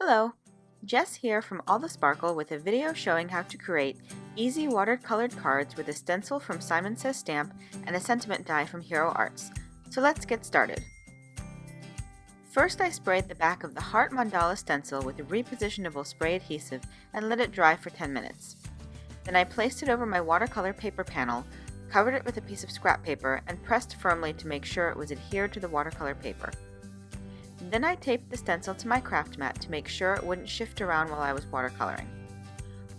Hello, Jess here from All the Sparkle with a video showing how to create easy watercolored cards with a stencil from Simon Says Stamp and a sentiment die from Hero Arts. So let's get started. First I sprayed the back of the Heart Mandala stencil with a repositionable spray adhesive and let it dry for 10 minutes. Then I placed it over my watercolor paper panel, covered it with a piece of scrap paper, and pressed firmly to make sure it was adhered to the watercolor paper. Then I taped the stencil to my craft mat to make sure it wouldn't shift around while I was watercoloring.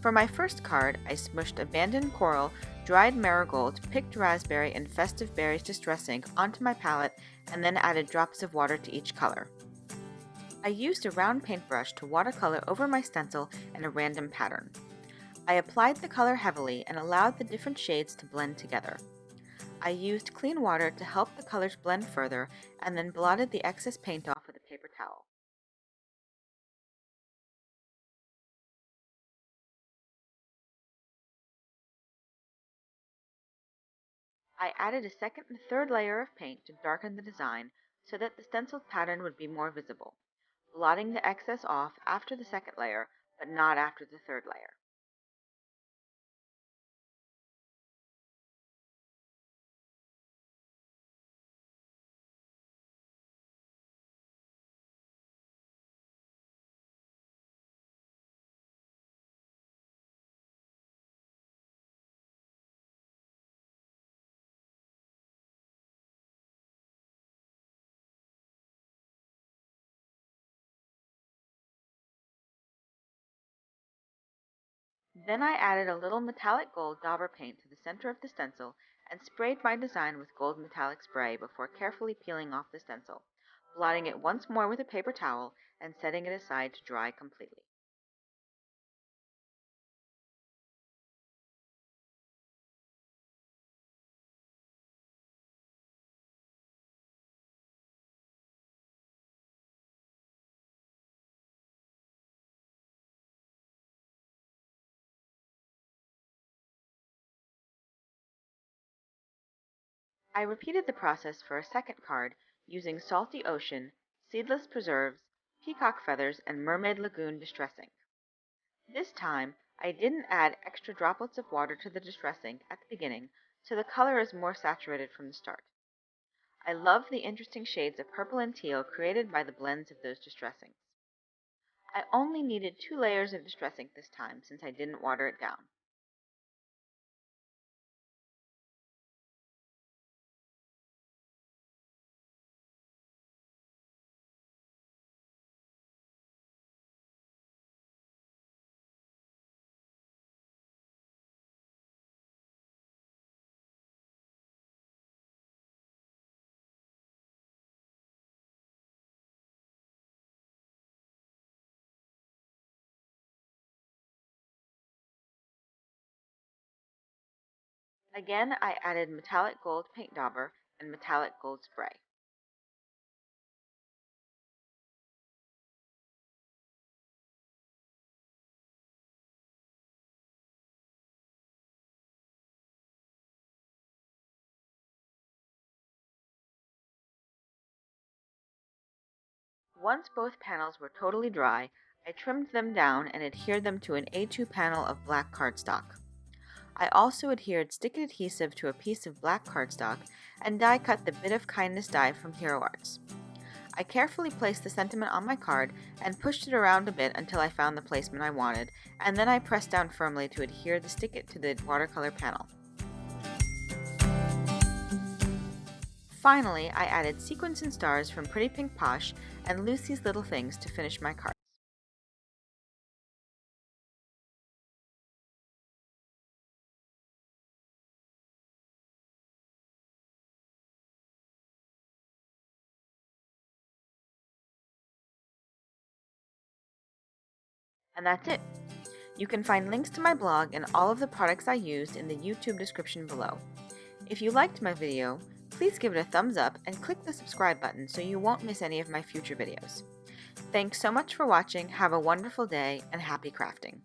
For my first card, I smushed abandoned coral, dried marigold, picked raspberry, and festive berries distress ink onto my palette and then added drops of water to each color. I used a round paintbrush to watercolor over my stencil in a random pattern. I applied the color heavily and allowed the different shades to blend together. I used clean water to help the colors blend further and then blotted the excess paint off with a paper towel. I added a second and third layer of paint to darken the design so that the stenciled pattern would be more visible, blotting the excess off after the second layer, but not after the third layer. Then I added a little metallic gold dauber paint to the center of the stencil and sprayed my design with gold metallic spray before carefully peeling off the stencil, blotting it once more with a paper towel and setting it aside to dry completely. I repeated the process for a second card using Salty Ocean, Seedless Preserves, Peacock Feathers, and Mermaid Lagoon distress ink. This time, I didn't add extra droplets of water to the distress ink at the beginning, so the color is more saturated from the start. I love the interesting shades of purple and teal created by the blends of those distress inks. I only needed 2 layers of distress ink this time since I didn't water it down. Again, I added metallic gold paint dauber and metallic gold spray. Once both panels were totally dry, I trimmed them down and adhered them to an A2 panel of black cardstock. I also adhered stick adhesive to a piece of black cardstock and die cut the Bit of Kindness die from Hero Arts. I carefully placed the sentiment on my card and pushed it around a bit until I found the placement I wanted, and then I pressed down firmly to adhere the stick it to the watercolor panel. Finally, I added sequins and stars from Pretty Pink Posh and Lucy's Little Things to finish my cards. And that's it. You can find links to my blog and all of the products I used in the YouTube description below. If you liked my video, please give it a thumbs up and click the subscribe button so you won't miss any of my future videos. Thanks so much for watching, have a wonderful day, and happy crafting!